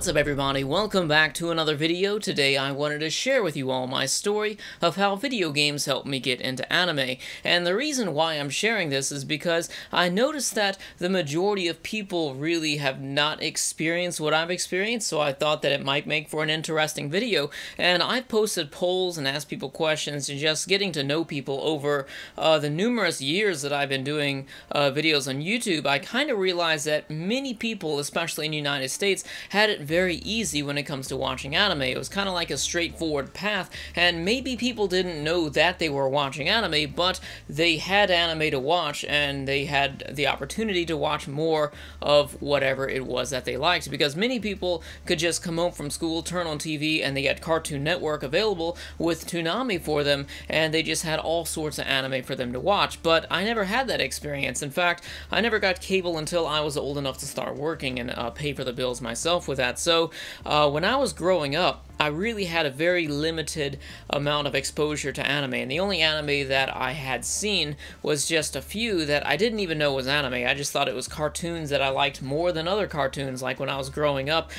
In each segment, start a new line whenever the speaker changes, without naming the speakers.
What's up everybody, welcome back to another video. Today I wanted to share with you all my story of how video games helped me get into anime. And the reason why I'm sharing this is because I noticed that the majority of people really have not experienced what I've experienced, so I thought that it might make for an interesting video. And I've posted polls and asked people questions and just getting to know people over the numerous years that I've been doing videos on YouTube. I kind of realized that many people, especially in the United States, had it very easy when it comes to watching anime. It was kind of like a straightforward path, and maybe people didn't know that they were watching anime, but they had anime to watch, and they had the opportunity to watch more of whatever it was that they liked, because many people could just come home from school, turn on TV, and they had Cartoon Network available with Toonami for them, and they just had all sorts of anime for them to watch. But I never had that experience. In fact, I never got cable until I was old enough to start working and pay for the bills myself with that. So when I was growing up, I really had a very limited amount of exposure to anime, and the only anime that I had seen was just a few that I didn't even know was anime. I just thought it was cartoons that I liked more than other cartoons. Like when I was growing up,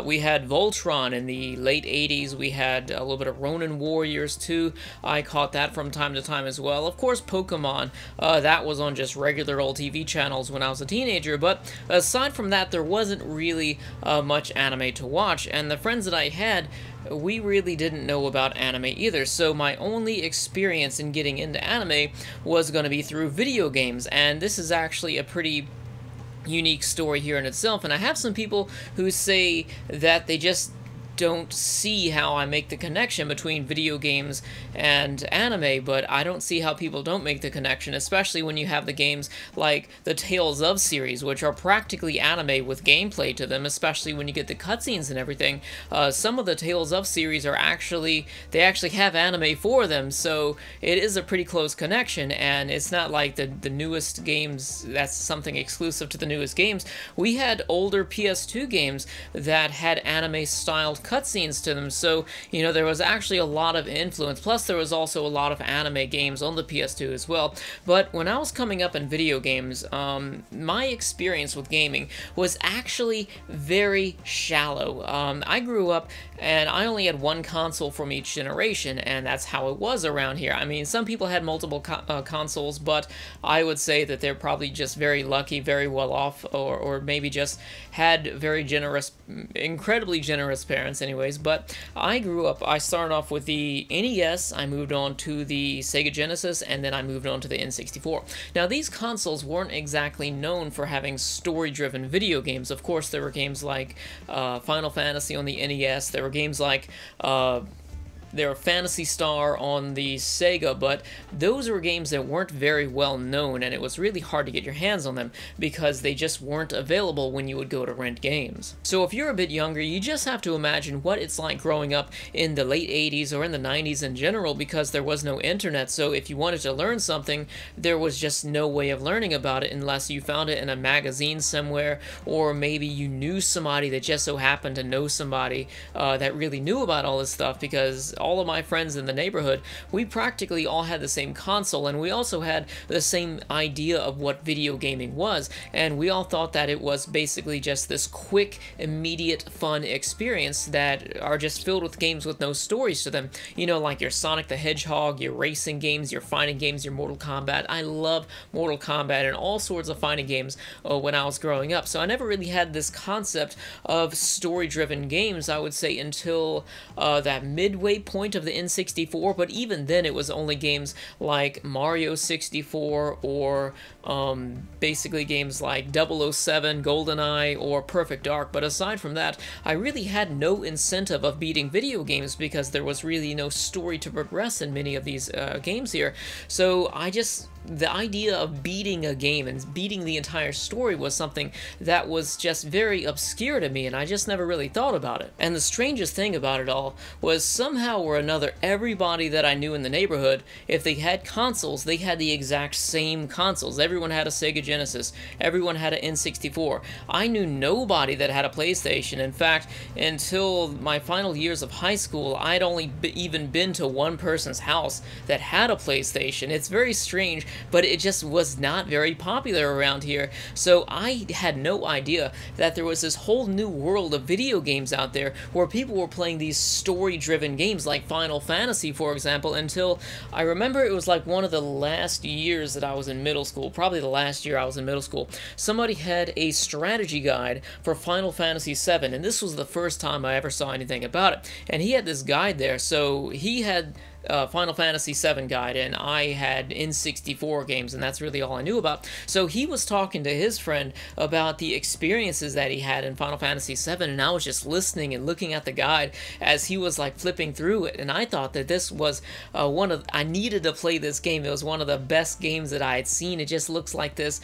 we had Voltron in the late 80s, we had a little bit of Ronin Warriors too. I caught that from time to time as well. Of course, Pokemon, that was on just regular old TV channels when I was a teenager, but aside from that, there wasn't really much anime to watch, and the friends that I had, we really didn't know about anime either, so my only experience in getting into anime was going to be through video games, and this is actually a pretty unique story here in itself. And I have some people who say that they just don't see how I make the connection between video games and anime, but I don't see how people don't make the connection, especially when you have the games like the Tales of series, which are practically anime with gameplay to them, especially when you get the cutscenes and everything. Some of the Tales of series are actually have anime for them, so it is a pretty close connection, and it's not like the newest games, that's something exclusive to the newest games. We had older PS2 games that had anime-styled cutscenes to them, so you know, there was actually a lot of influence. Plus there was also a lot of anime games on the PS2 as well. But when I was coming up in video games, my experience with gaming was actually very shallow. I grew up and I only had one console from each generation, and that's how it was around here. I mean, some people had multiple consoles, but I would say that they're probably just very lucky, very well off, or maybe just had very generous, incredibly generous parents anyways. But I grew up, I started off with the NES, I moved on to the Sega Genesis, and then I moved on to the N64. Now these consoles weren't exactly known for having story-driven video games. Of course, there were games like Final Fantasy on the NES, there were games like they were Phantasy Star on the Sega, but those were games that weren't very well known, and it was really hard to get your hands on them because they just weren't available when you would go to rent games. So if you're a bit younger, you just have to imagine what it's like growing up in the late 80s or in the 90s in general, because there was no internet. So if you wanted to learn something, there was just no way of learning about it unless you found it in a magazine somewhere, or maybe you knew somebody that just so happened to know somebody that really knew about all this stuff, because all of my friends in the neighborhood, we practically all had the same console, and we also had the same idea of what video gaming was, and we all thought that it was basically just this quick, immediate, fun experience that are just filled with games with no stories to them. You know, like your Sonic the Hedgehog, your racing games, your fighting games, your Mortal Kombat. I love Mortal Kombat and all sorts of fighting games when I was growing up, so I never really had this concept of story-driven games, I would say, until that midway point of the N64, but even then it was only games like Mario 64 or basically games like 007, GoldenEye, or Perfect Dark. But aside from that, I really had no incentive of beating video games because there was really no story to progress in many of these games here. So the idea of beating a game and beating the entire story was something that was just very obscure to me, and I just never really thought about it. And the strangest thing about it all was somehow somehow or another, everybody that I knew in the neighborhood, if they had consoles, they had the exact same consoles. Everyone had a Sega Genesis. Everyone had an N64. I knew nobody that had a PlayStation. In fact, until my final years of high school, I'd only even been to one person's house that had a PlayStation. It's very strange, but it just was not very popular around here. So I had no idea that there was this whole new world of video games out there where people were playing these story-driven games like Final Fantasy, for example, until I remember it was like one of the last years that I was in middle school, probably the last year I was in middle school. Somebody had a strategy guide for Final Fantasy VII, and this was the first time I ever saw anything about it. And he had this guide there, so he had Final Fantasy VII guide, and I had N64 games, and that's really all I knew about. So he was talking to his friend about the experiences that he had in Final Fantasy VII, and I was just listening and looking at the guide as he was like flipping through it, and I thought that this was I needed to play this game. It was one of the best games that I had seen. It just looks like this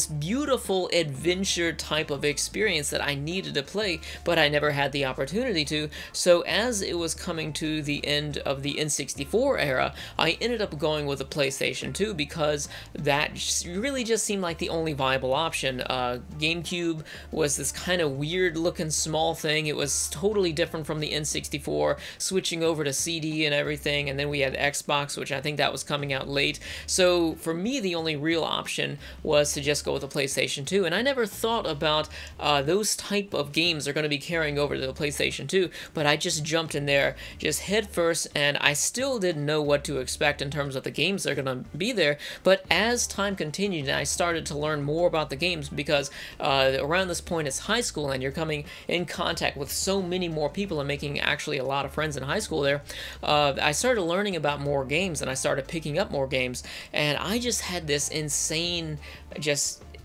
beautiful adventure type of experience that I needed to play, but I never had the opportunity to. So as it was coming to the end of the N64 era, I ended up going with a PlayStation 2 because that really just seemed like the only viable option. GameCube was this kind of weird looking small thing. It was totally different from the N64, switching over to CD and everything, and then we had Xbox, which I think that was coming out late. So for me, the only real option was to just go with the PlayStation 2, and I never thought about those type of games are going to be carrying over to the PlayStation 2, but I just jumped in there just head first, and I still didn't know what to expect in terms of the games that are going to be there. But as time continued and I started to learn more about the games, because around this point it's high school and you're coming in contact with so many more people and making actually a lot of friends in high school there, I started learning about more games and I started picking up more games, and I just had this insane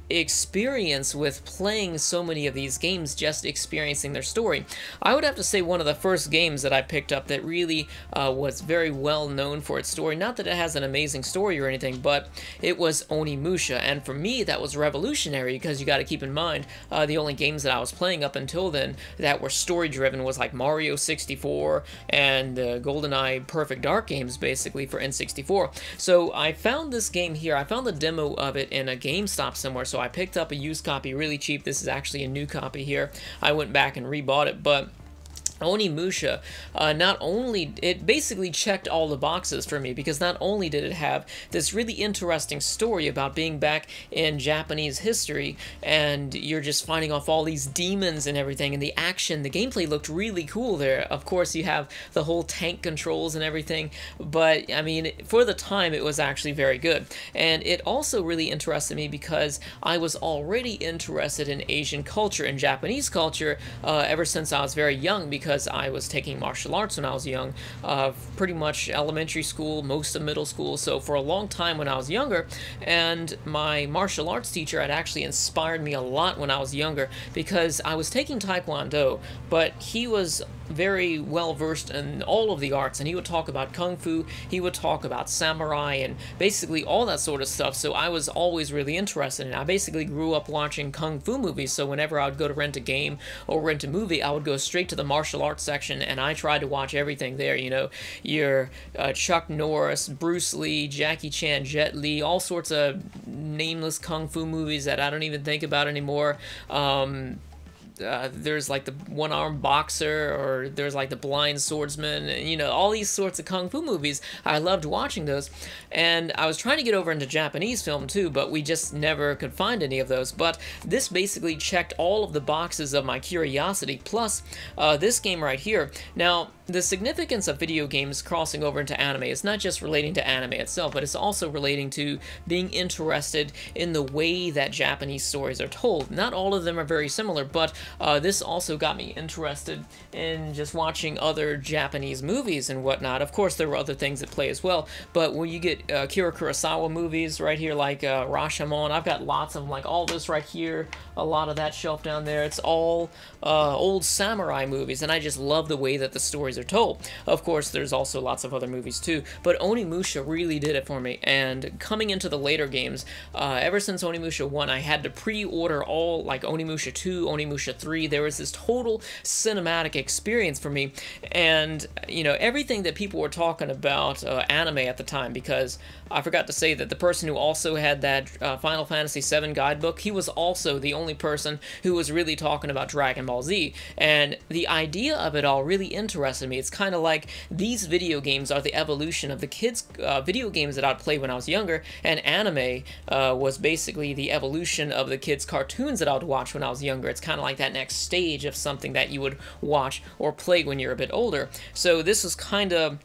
experience with playing so many of these games, just experiencing their story. I would have to say one of the first games that I picked up that really was very well known for its story, not that it has an amazing story or anything, but it was Onimusha, and for me that was revolutionary because you got to keep in mind the only games that I was playing up until then that were story driven was like Mario 64 and the GoldenEye Perfect Dark games basically for N64. So I found this game here, I found the demo of it in a GameStop somewhere, so I picked up a used copy really cheap. This is actually a new copy here. I went back and rebought it, but Onimusha, not only, it basically checked all the boxes for me, because not only did it have this really interesting story about being back in Japanese history, and you're just fighting off all these demons and everything, and the action, the gameplay looked really cool there. Of course, you have the whole tank controls and everything, but, I mean, for the time, it was actually very good. And it also really interested me because I was already interested in Asian culture and Japanese culture ever since I was very young, because I was taking martial arts when I was young, pretty much elementary school, most of middle school, so for a long time when I was younger, and my martial arts teacher had actually inspired me a lot when I was younger, because I was taking Taekwondo, but he was very well versed in all of the arts, and he would talk about Kung Fu, he would talk about Samurai, and basically all that sort of stuff, so I was always really interested in it. I basically grew up watching Kung Fu movies, so whenever I would go to rent a game or rent a movie, I would go straight to the martial arts section, and I tried to watch everything there, you know, your Chuck Norris, Bruce Lee, Jackie Chan, Jet Li, all sorts of nameless Kung Fu movies that I don't even think about anymore. There's like the one-armed boxer, or there's like the blind swordsman, and, you know, all these sorts of Kung Fu movies. I loved watching those, and I was trying to get over into Japanese film too, but we just never could find any of those. But this basically checked all of the boxes of my curiosity, plus this game right here. Now, the significance of video games crossing over into anime is not just relating to anime itself, but it's also relating to being interested in the way that Japanese stories are told. Not all of them are very similar, but this also got me interested in just watching other Japanese movies and whatnot. Of course, there were other things at play as well, but when you get Akira Kurosawa movies right here, like Rashomon, I've got lots of them, like all this right here, a lot of that shelf down there, it's all old samurai movies, and I just love the way that the stories are told. Of course, there's also lots of other movies too, but Onimusha really did it for me, and coming into the later games, ever since Onimusha 1, I had to pre-order all, like Onimusha 2, Onimusha at 3, there was this total cinematic experience for me, and, you know, everything that people were talking about anime at the time, because I forgot to say that the person who also had that Final Fantasy VII guidebook, he was also the only person who was really talking about Dragon Ball Z, and the idea of it all really interested me. It's kind of like these video games are the evolution of the kids' video games that I'd play when I was younger, and anime was basically the evolution of the kids' cartoons that I would watch when I was younger. It's kind of like that next stage of something that you would watch or play when you're a bit older. So this was kind of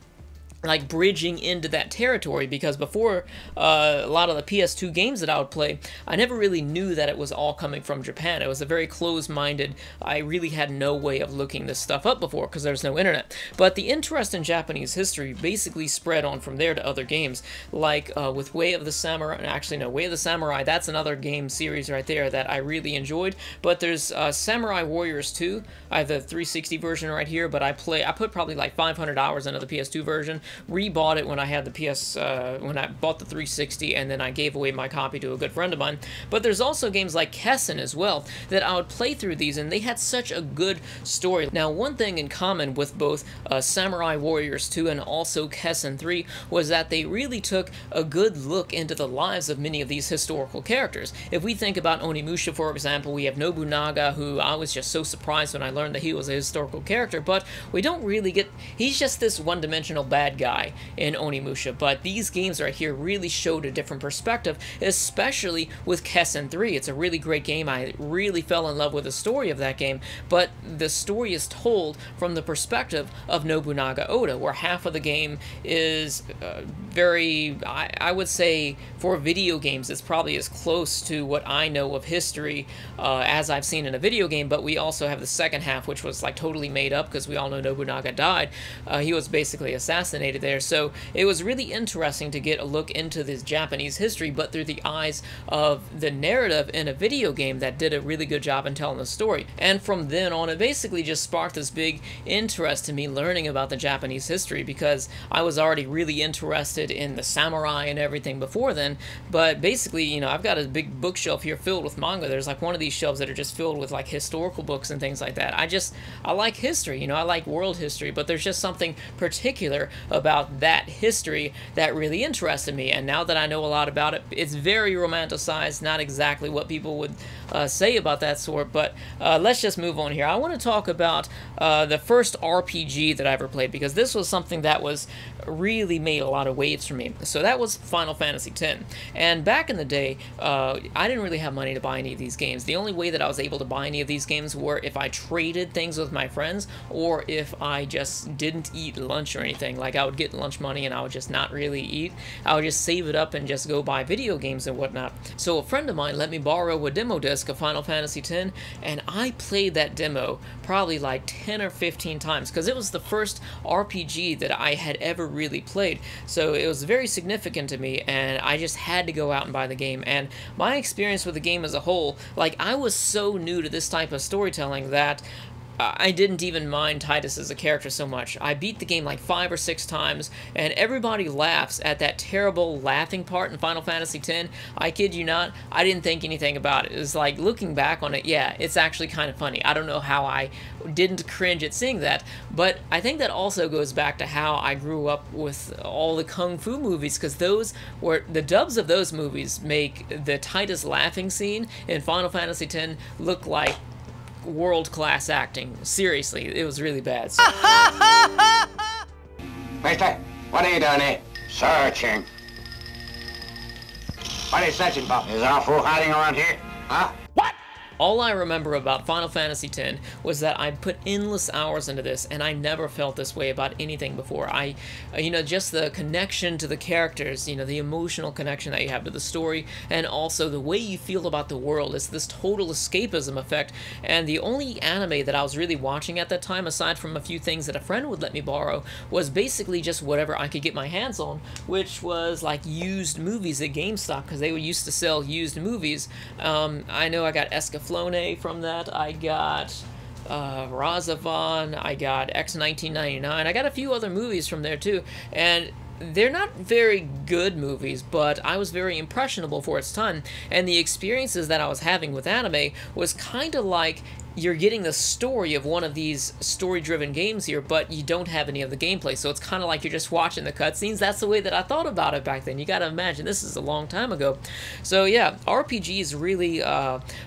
like bridging into that territory, because before a lot of the PS2 games that I would play, I never really knew that it was all coming from Japan. It was a very closed-minded, I really had no way of looking this stuff up before because there's no internet. But the interest in Japanese history basically spread on from there to other games, like with Way of the Samurai. Actually, no, Way of the Samurai, that's another game series right there that I really enjoyed. But there's Samurai Warriors 2. I have the 360 version right here, but I put probably like 500 hours into the PS2 version. Rebought it when I had the when I bought the 360, and then I gave away my copy to a good friend of mine. But there's also games like Kessen as well that I would play through these, and they had such a good story. Now, one thing in common with both Samurai Warriors 2 and also Kessen 3 was that they really took a good look into the lives of many of these historical characters. If we think about Onimusha, for example, we have Nobunaga, who I was just so surprised when I learned that he was a historical character, but we don't really get, he's just this one-dimensional bad guy in Onimusha. But these games right here really showed a different perspective, especially with Kessen 3. It's a really great game. I really fell in love with the story of that game, but the story is told from the perspective of Nobunaga Oda, where half of the game is very, I would say, for video games, it's probably as close to what I know of history as I've seen in a video game, but we also have the second half, which was like totally made up, because we all know Nobunaga died. He was basically assassinated there. So it was really interesting to get a look into this Japanese history, but through the eyes of the narrative in a video game that did a really good job in telling the story. And from then on, it basically just sparked this big interest in me learning about the Japanese history, because I was already really interested in the samurai and everything before then. But basically, you know, I've got a big bookshelf here filled with manga. There's like one of these shelves that are just filled with like historical books and things like that. I like history, you know, I like world history, but there's just something particular about that history that really interested me. And now that I know a lot about it, it's very romanticized, not exactly what people would say about that sort, but let's just move on here. I want to talk about the first RPG that I ever played, because this was something that was really made a lot of waves for me. So that was Final Fantasy X. And back in the day, I didn't really have money to buy any of these games. The only way that I was able to buy any of these games were if I traded things with my friends, or if I just didn't eat lunch or anything. Like, I would get lunch money and I would just not really eat. I would just save it up and just go buy video games and whatnot. So a friend of mine let me borrow a demo disc of Final Fantasy X, and I played that demo probably like 10 or 15 times, because it was the first RPG that I had ever really played. So it was very significant to me, and I just had to go out and buy the game. And my experience with the game as a whole, like, I was so new to this type of storytelling that I didn't even mind Titus as a character so much. I beat the game like 5 or 6 times, and everybody laughs at that terrible laughing part in Final Fantasy X. I kid you not, I didn't think anything about it. It was like, looking back on it, yeah, it's actually kind of funny. I don't know how I didn't cringe at seeing that, but I think that also goes back to how I grew up with all the Kung Fu movies, because those were, the dubs of those movies make the Titus laughing scene in Final Fantasy X look like world-class acting. Seriously, it was really bad.
Mister, what are you doing here? Searching. What are you searching for? Is our fool hiding around here? Huh? What?
All I remember about Final Fantasy X was that I put endless hours into this, and I never felt this way about anything before. You know, just the connection to the characters, you know, the emotional connection that you have to the story, and also the way you feel about the world. It's this total escapism effect, and the only anime that I was really watching at that time, aside from a few things that a friend would let me borrow, was basically just whatever I could get my hands on, which was like used movies at GameStop, because they used to sell used movies. I know I got Escaflowne from that, I got Razavan, I got X-1999, I got a few other movies from there too, and they're not very good movies, but I was very impressionable for its time, and the experiences that I was having with anime was kind of like you're getting the story of one of these story-driven games here, but you don't have any of the gameplay, so it's kind of like you're just watching the cutscenes. That's the way that I thought about it back then. You gotta imagine, this is a long time ago. So yeah, RPGs really,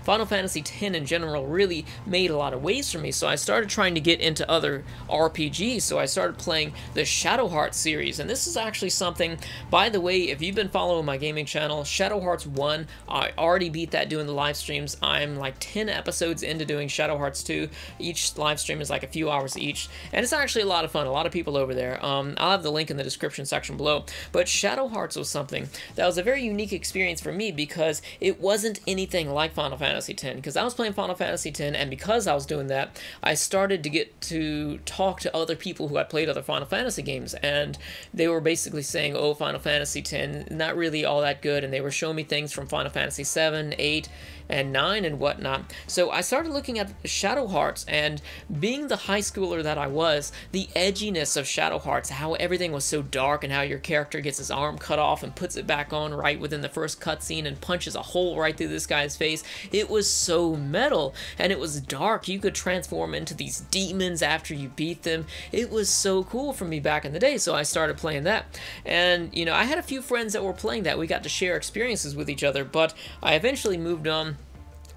Final Fantasy X in general really made a lot of waves for me, so I started trying to get into other RPGs, so I started playing the Shadow Hearts series, and this is actually something, by the way, if you've been following my gaming channel, Shadow Hearts 1, I already beat that doing the live streams. I'm like 10 episodes into doing Shadow Hearts 2. Each live stream is like a few hours each, and it's actually a lot of fun. A lot of people over there. I'll have the link in the description section below. But Shadow Hearts was something that was a very unique experience for me because it wasn't anything like Final Fantasy X. Because I was playing Final Fantasy X, and because I was doing that, I started to get to talk to other people who had played other Final Fantasy games, and they were basically saying, oh, Final Fantasy X, not really all that good, and they were showing me things from Final Fantasy 7, 8, and 9 and whatnot. So I started looking at Shadow Hearts, and being the high schooler that I was, the edginess of Shadow Hearts, how everything was so dark and how your character gets his arm cut off and puts it back on right within the first cutscene and punches a hole right through this guy's face. It was so metal, and it was dark. You could transform into these demons after you beat them. It was so cool for me back in the day, so I started playing that. And, you know, I had a few friends that were playing that. We got to share experiences with each other, but I eventually moved on.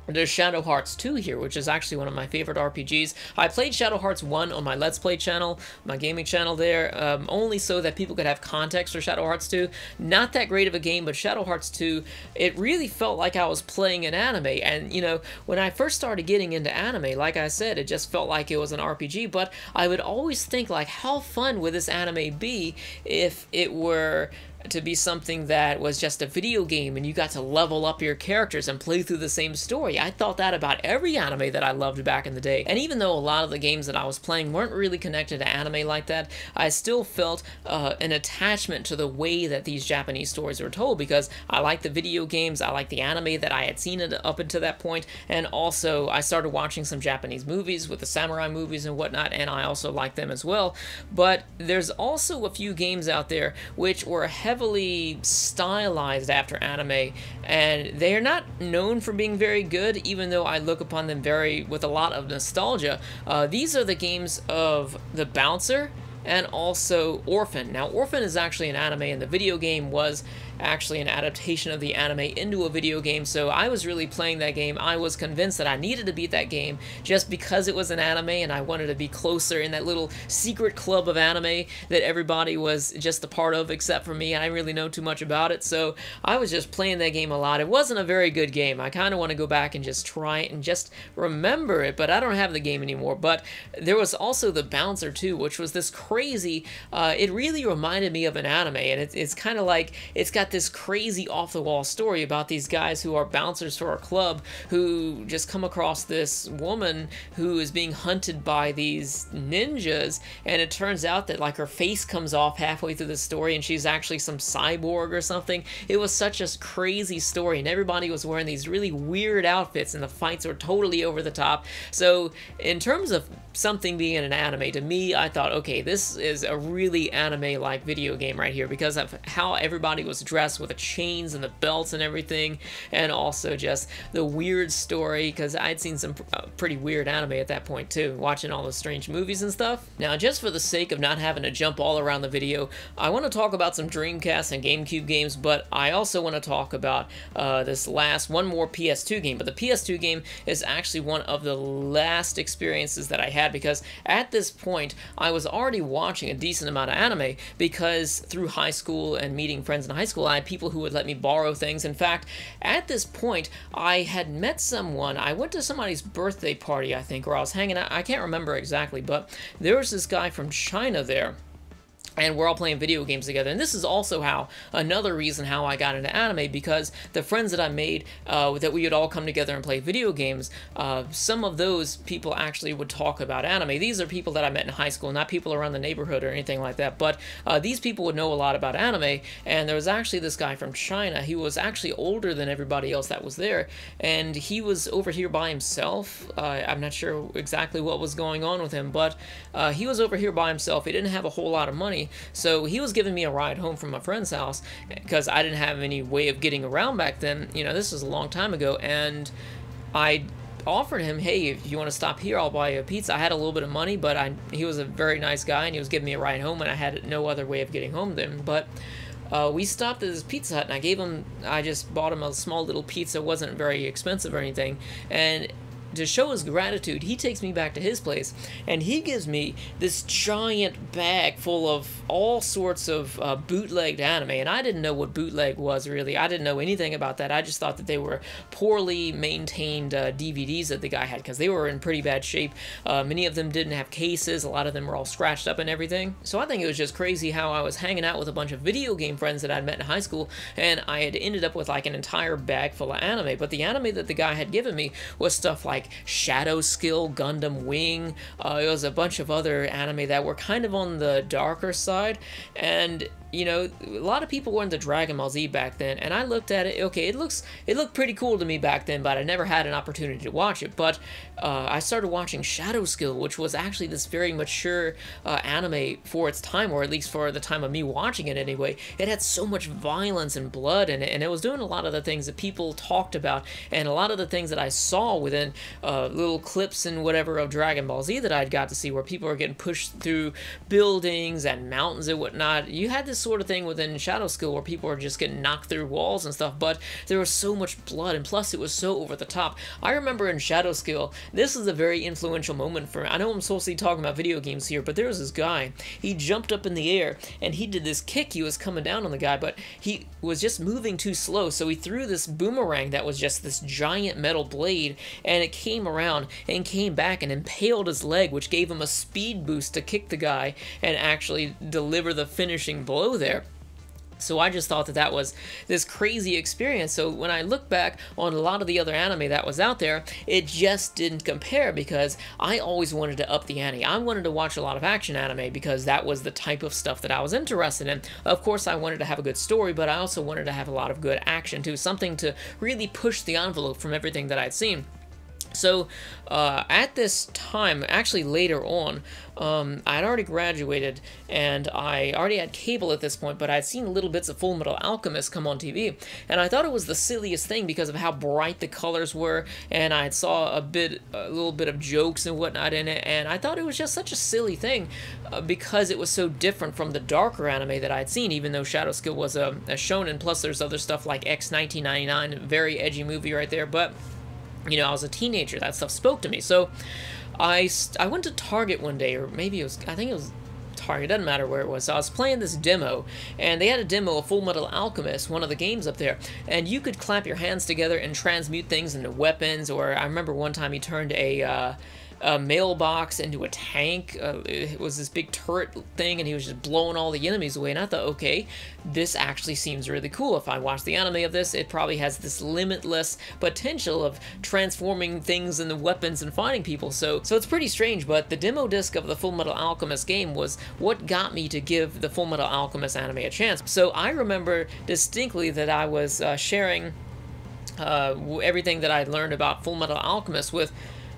There's Shadow Hearts 2 here, which is actually one of my favorite RPGs. I played Shadow Hearts 1 on my Let's Play channel, my gaming channel there, only so that people could have context for Shadow Hearts 2. Not that great of a game, but Shadow Hearts 2, it really felt like I was playing an anime. And, you know, when I first started getting into anime, like I said, it just felt like it was an RPG, but I would always think, like, how fun would this anime be if it were to be something that was just a video game and you got to level up your characters and play through the same story. I thought that about every anime that I loved back in the day. And even though a lot of the games that I was playing weren't really connected to anime like that, I still felt an attachment to the way that these Japanese stories were told, because I liked the video games, I liked the anime that I had seen it up until that point, and also I started watching some Japanese movies with the samurai movies and whatnot, and I also liked them as well. But there's also a few games out there which were heavily stylized after anime, and they're not known for being very good, even though I look upon them with a lot of nostalgia. These are the games of The Bouncer and also Orphan. Now, Orphan is actually an anime, and the video game was actually an adaptation of the anime into a video game, so I was really playing that game. I was convinced that I needed to beat that game just because it was an anime, and I wanted to be closer in that little secret club of anime that everybody was just a part of except for me. I didn't really know too much about it, so I was just playing that game a lot. It wasn't a very good game. I kind of want to go back and just try it and just remember it, but I don't have the game anymore. But there was also The Bouncer too, which was this crazy, it really reminded me of an anime, and it's kind of like, it's got this crazy off-the-wall story about these guys who are bouncers for a club who just come across this woman who is being hunted by these ninjas, and it turns out that, like, her face comes off halfway through the story and she's actually some cyborg or something. It was such a crazy story, and everybody was wearing these really weird outfits, and the fights were totally over the top. So in terms of something being an anime, to me, I thought, okay, this is a really anime-like video game right here because of how everybody was dressed with the chains and the belts and everything, and also just the weird story, because I'd seen some pretty weird anime at that point too, watching all those strange movies and stuff. Now, just for the sake of not having to jump all around the video, I want to talk about some Dreamcast and GameCube games, but I also want to talk about one more PS2 game. But the PS2 game is actually one of the last experiences that I had, because at this point I was already watching a decent amount of anime, because through high school and meeting friends in high school, I had people who would let me borrow things. In fact, at this point, I had met someone. I went to somebody's birthday party, I think, or I was hanging out. I can't remember exactly, but there was this guy from China there, and we're all playing video games together. And this is also another reason how I got into anime, because the friends that I made, that we would all come together and play video games, some of those people actually would talk about anime. These are people that I met in high school, not people around the neighborhood or anything like that, but these people would know a lot about anime. And there was actually this guy from China. He was actually older than everybody else that was there, and he was over here by himself. I'm not sure exactly what was going on with him, but he was over here by himself. He didn't have a whole lot of money, so he was giving me a ride home from my friend's house, because I didn't have any way of getting around back then. You know, this was a long time ago, and I offered him, hey, if you want to stop here, I'll buy you a pizza. I had a little bit of money, but he was a very nice guy, and he was giving me a ride home, and I had no other way of getting home then. But we stopped at this Pizza Hut, and I just bought him a small little pizza. It wasn't very expensive or anything, and to show his gratitude, he takes me back to his place, and he gives me this giant bag full of all sorts of bootlegged anime, and I didn't know what bootleg was, really. I didn't know anything about that. I just thought that they were poorly maintained DVDs that the guy had, because they were in pretty bad shape. Many of them didn't have cases. A lot of them were all scratched up and everything. So I think it was just crazy how I was hanging out with a bunch of video game friends that I'd met in high school, and I had ended up with like an entire bag full of anime. But the anime that the guy had given me was stuff like Shadow Skill, Gundam Wing. It was a bunch of other anime that were kind of on the darker side, and you know, a lot of people were into Dragon Ball Z back then, and I looked at it, okay, it looked pretty cool to me back then, but I never had an opportunity to watch it. But I started watching Shadow Skill, which was actually this very mature anime for its time, or at least for the time of me watching it anyway. It had so much violence and blood in it, and it was doing a lot of the things that people talked about, and a lot of the things that I saw within little clips and whatever of Dragon Ball Z that I'd got to see, where people were getting pushed through buildings and mountains and whatnot. You had this sort of thing within Shadow Skill where people were just getting knocked through walls and stuff, but there was so much blood, and plus it was so over the top. I remember in Shadow Skill, this is a very influential moment for me. I know I'm supposed to be talking about video games here, but there was this guy, he jumped up in the air, and he did this kick. He was coming down on the guy, but he was just moving too slow, so he threw this boomerang that was just this giant metal blade, and it came around and came back and impaled his leg, which gave him a speed boost to kick the guy and actually deliver the finishing blow there. So I just thought that that was this crazy experience. So when I look back on a lot of the other anime that was out there, it just didn't compare, because I always wanted to up the ante. I wanted to watch a lot of action anime because that was the type of stuff that I was interested in. Of course, I wanted to have a good story, but I also wanted to have a lot of good action too, something to really push the envelope from everything that I'd seen. So, at this time, actually later on, I'd already graduated, and I already had cable at this point, but I'd seen little bits of Fullmetal Alchemist come on TV, and I thought it was the silliest thing because of how bright the colors were, and I saw a little bit of jokes and whatnot in it, and I thought it was just such a silly thing because it was so different from the darker anime that I'd seen, even though Shadow Skill was a shonen, plus there's other stuff like X 1999, very edgy movie right there, but you know, I was a teenager. That stuff spoke to me. So I went to Target one day, or maybe it was, I think it was Target, doesn't matter where it was. So I was playing this demo, and they had a demo of Fullmetal Alchemist, one of the games up there, and you could clap your hands together and transmute things into weapons, or I remember one time he turned a mailbox into a tank. It was this big turret thing, and he was just blowing all the enemies away, and I thought, okay, this actually seems really cool. If I watch the anime of this, it probably has this limitless potential of transforming things into weapons and fighting people, so it's pretty strange. But the demo disc of the Fullmetal Alchemist game was what got me to give the Fullmetal Alchemist anime a chance. So I remember distinctly that I was sharing everything that I'd learned about Fullmetal Alchemist with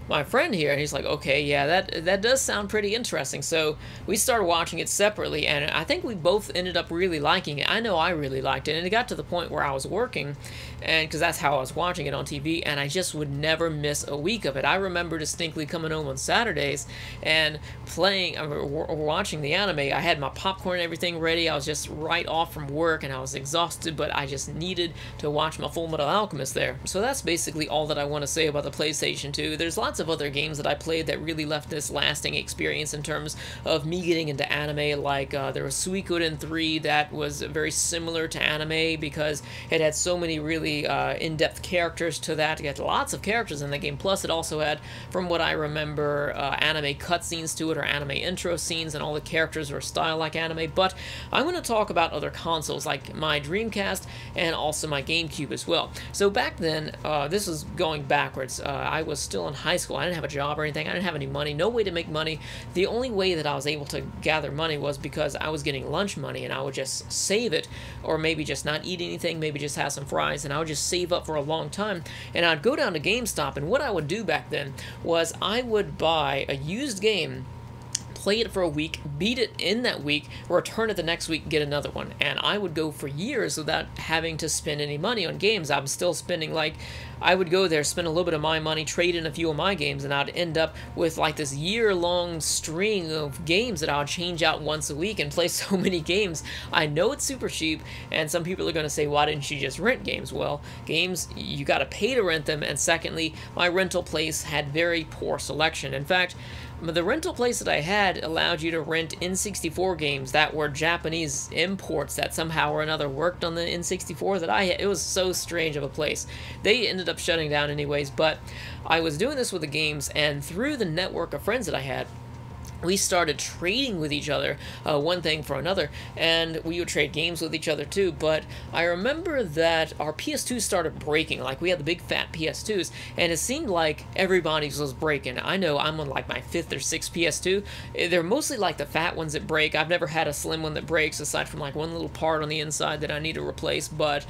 my friend here, and he's like, okay, yeah, that does sound pretty interesting. So we started watching it separately, and I think we both ended up really liking it. I know I really liked it, and it got to the point where I was working, and because that's how I was watching it on TV, and I just would never miss a week of it. I remember distinctly coming home on Saturdays and playing or watching the anime. I had my popcorn and everything ready. I was just right off from work, and I was exhausted, but I just needed to watch my Fullmetal Alchemist there. So that's basically all that I want to say about the PlayStation 2. There's lots of other games that I played that really left this lasting experience in terms of me getting into anime, like there was Suikoden 3 that was very similar to anime because it had so many really in-depth characters to that. It had lots of characters in the game, plus it also had, from what I remember, anime cutscenes to it, or anime intro scenes, and all the characters were styled like anime. But I'm going to talk about other consoles like my Dreamcast and also my GameCube as well. So back then, this was going backwards. I was still in high school. I didn't have a job or anything. I didn't have any money, no way to make money. The only way that I was able to gather money was because I was getting lunch money, and I would just save it, or maybe just not eat anything, maybe just have some fries, and I would just save up for a long time. And I'd go down to GameStop, and what I would do back then was I would buy a used game, play it for a week, beat it in that week, return it the next week, get another one. And I would go for years without having to spend any money on games. I'm still spending, like, I would go there, spend a little bit of my money, trade in a few of my games, and I'd end up with like this year-long string of games that I would change out once a week and play so many games. I know it's super cheap, and some people are going to say, why didn't you just rent games? Well, games, you got to pay to rent them, and secondly, my rental place had very poor selection. In fact, the rental place that I had allowed you to rent N64 games that were Japanese imports that somehow or another worked on the N64 that I had. It was so strange of a place. They ended up shutting down anyways, but I was doing this with the games, and through the network of friends that I had, we started trading with each other, one thing for another, and we would trade games with each other too. But I remember that our PS2s started breaking. Like, we had the big fat PS2s, and it seemed like everybody's was breaking. I know I'm on like my 5th or 6th PS2. They're mostly like the fat ones that break. I've never had a slim one that breaks, aside from like one little part on the inside that I need to replace, but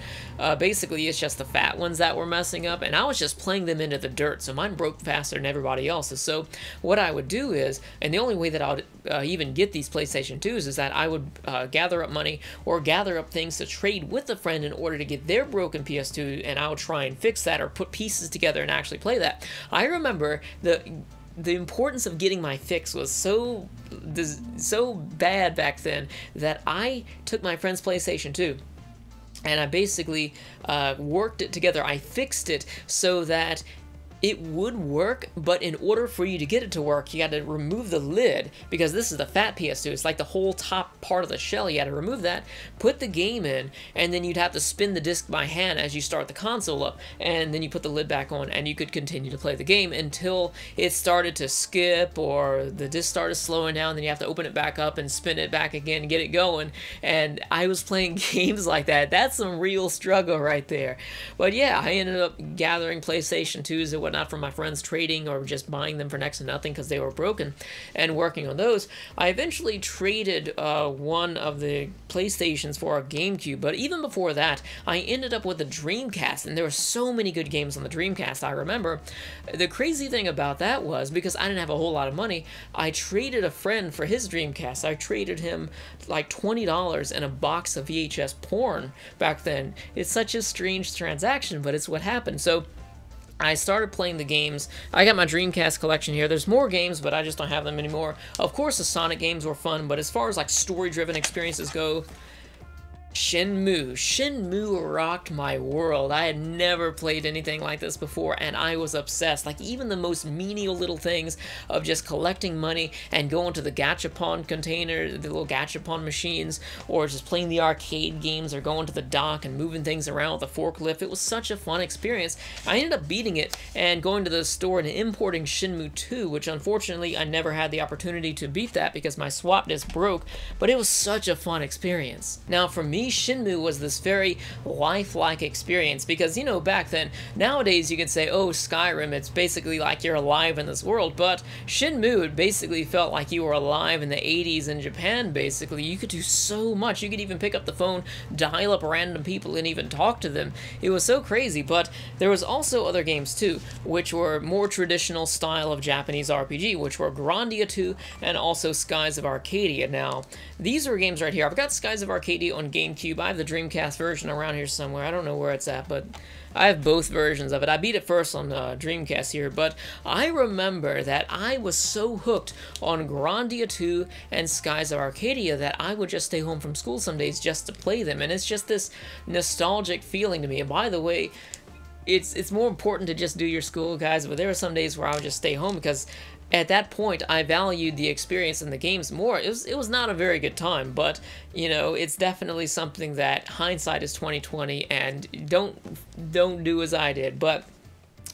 basically it's just the fat ones that were messing up, and I was just playing them into the dirt, so mine broke faster than everybody else's. So what I would do is, and the only way that I would even get these PlayStation 2s is that I would gather up money or gather up things to trade with a friend in order to get their broken PS2, and I would try and fix that or put pieces together and actually play that. I remember the importance of getting my fix was so bad back then that I took my friend's PlayStation 2 and I basically worked it together. I fixed it so that it would work, but in order for you to get it to work, you got to remove the lid, because this is the fat PS2. It's like the whole top part of the shell. You got to remove that, put the game in, and then you'd have to spin the disc by hand as you start the console up, and then you put the lid back on, and you could continue to play the game until it started to skip or the disc started slowing down. Then you have to open it back up and spin it back again and get it going. And I was playing games like that. That's some real struggle right there. But yeah, I ended up gathering PlayStation 2s and whatnot from my friends, trading or just buying them for next to nothing because they were broken, and working on those. I eventually traded one of the PlayStations for a GameCube, but even before that, I ended up with a Dreamcast, and there were so many good games on the Dreamcast. I remember the crazy thing about that was, because I didn't have a whole lot of money, I traded a friend for his Dreamcast. I traded him like $20 and a box of VHS porn back then. It's such a strange transaction, but it's what happened. So I started playing the games. I got my Dreamcast collection here. There's more games, but I just don't have them anymore. Of course, the Sonic games were fun, but as far as like story-driven experiences go, Shenmue rocked my world. I had never played anything like this before, and I was obsessed. Like, even the most menial little things of just collecting money and going to the gachapon container, the little gachapon machines, or just playing the arcade games, or going to the dock and moving things around with a forklift. It was such a fun experience. I ended up beating it and going to the store and importing Shenmue 2, which unfortunately I never had the opportunity to beat that because my swap disc broke, but it was such a fun experience. Now, for me, Shenmue was this very lifelike experience because, you know, back then, nowadays you could say, oh, Skyrim, it's basically like you're alive in this world, but Shenmue, it basically felt like you were alive in the 80s in Japan, basically. You could do so much. You could even pick up the phone, dial up random people, and even talk to them. It was so crazy, but there was also other games, too, which were more traditional style of Japanese RPG, which were Grandia 2 and also Skies of Arcadia. Now, these are games right here. I've got Skies of Arcadia on GameCube. I have the Dreamcast version around here somewhere. I don't know where it's at, but I have both versions of it. I beat it first on Dreamcast here, but I remember that I was so hooked on Grandia 2 and Skies of Arcadia that I would just stay home from school some days just to play them, and it's just this nostalgic feeling to me. And by the way, it's more important to just do your school, guys, but there were some days where I would just stay home because at that point, I valued the experience in the games more. It was not a very good time, but, you know, it's definitely something that hindsight is 20/20, and don't do as I did. But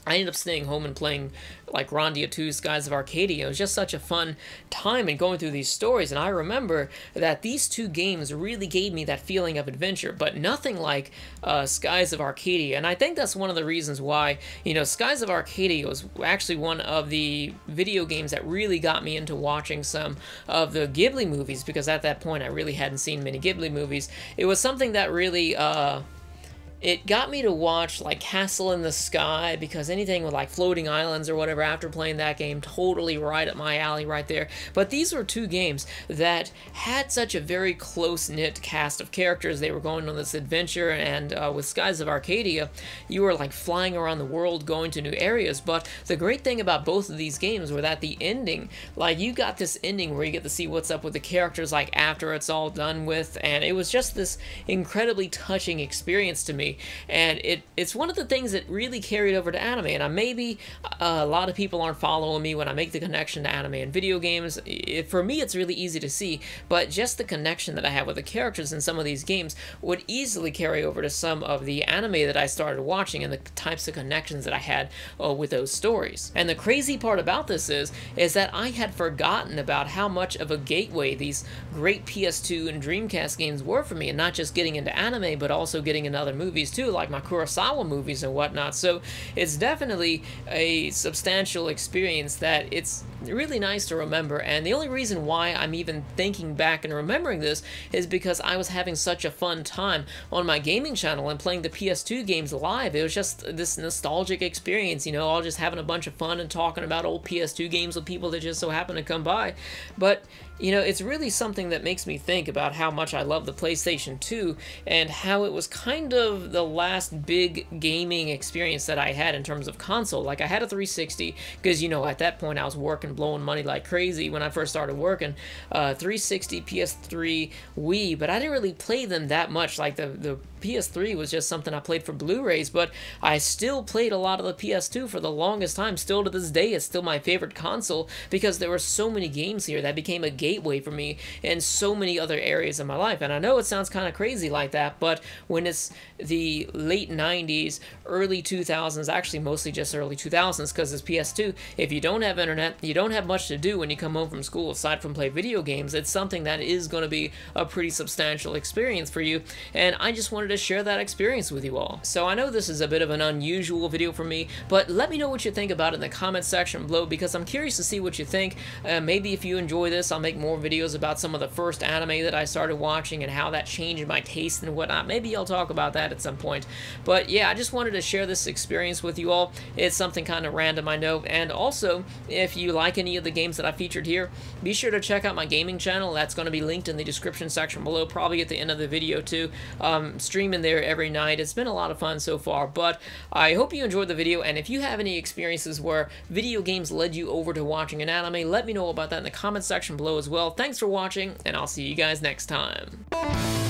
I ended up staying home and playing like Grandia 2, Skies of Arcadia. It was just such a fun time and going through these stories, and I remember that these two games really gave me that feeling of adventure, but nothing like Skies of Arcadia. And I think that's one of the reasons why, you know, Skies of Arcadia was actually one of the video games that really got me into watching some of the Ghibli movies, because at that point I really hadn't seen many Ghibli movies. It was something that really it got me to watch like Castle in the Sky, because anything with like floating islands or whatever after playing that game, totally right up my alley right there. But these were two games that had such a very close-knit cast of characters. They were going on this adventure, and with Skies of Arcadia, you were like flying around the world going to new areas. But the great thing about both of these games were that the ending, like you got this ending where you get to see what's up with the characters like after it's all done with, and it was just this incredibly touching experience to me. And it's one of the things that really carried over to anime, and maybe a lot of people aren't following me when I make the connection to anime and video games. For me, it's really easy to see, but just the connection that I have with the characters in some of these games would easily carry over to some of the anime that I started watching and the types of connections that I had with those stories. And the crazy part about this is that I had forgotten about how much of a gateway these great PS2 and Dreamcast games were for me, and not just getting into anime, but also getting into other movies too, like my Kurosawa movies and whatnot. So it's definitely a substantial experience that it's really nice to remember. And the only reason why I'm even thinking back and remembering this is because I was having such a fun time on my gaming channel and playing the PS2 games live. It was just this nostalgic experience, you know, all just having a bunch of fun and talking about old PS2 games with people that just so happen to come by. But you know, it's really something that makes me think about how much I love the PlayStation 2 and how it was kind of the last big gaming experience that I had in terms of console. Like, I had a 360 because, you know, at that point I was working, blowing money like crazy when I first started working. 360, PS3, Wii, but I didn't really play them that much. Like, the PS3 was just something I played for Blu-rays, but I still played a lot of the PS2 for the longest time. Still to this day, it's still my favorite console because there were so many games here that became a gateway for me in so many other areas of my life. And I know it sounds kind of crazy like that, but when it's the late 90s, early 2000s, actually mostly just early 2000s because it's PS2, if you don't have internet, you don't have much to do when you come home from school aside from play video games. It's something that is going to be a pretty substantial experience for you, and I just wanted to share that experience with you all. So I know this is a bit of an unusual video for me, but let me know what you think about it in the comment section below, because I'm curious to see what you think. Maybe if you enjoy this, I'll make more videos about some of the first anime that I started watching and how that changed my taste and whatnot. Maybe I'll talk about that at some point. But yeah, I just wanted to share this experience with you all. It's something kind of random, I know. And also, if you like any of the games that I featured here, be sure to check out my gaming channel. That's going to be linked in the description section below, probably at the end of the video too. Streaming there every night. It's been a lot of fun so far, but I hope you enjoyed the video, and if you have any experiences where video games led you over to watching an anime, let me know about that in the comment section below as well. Thanks for watching, and I'll see you guys next time.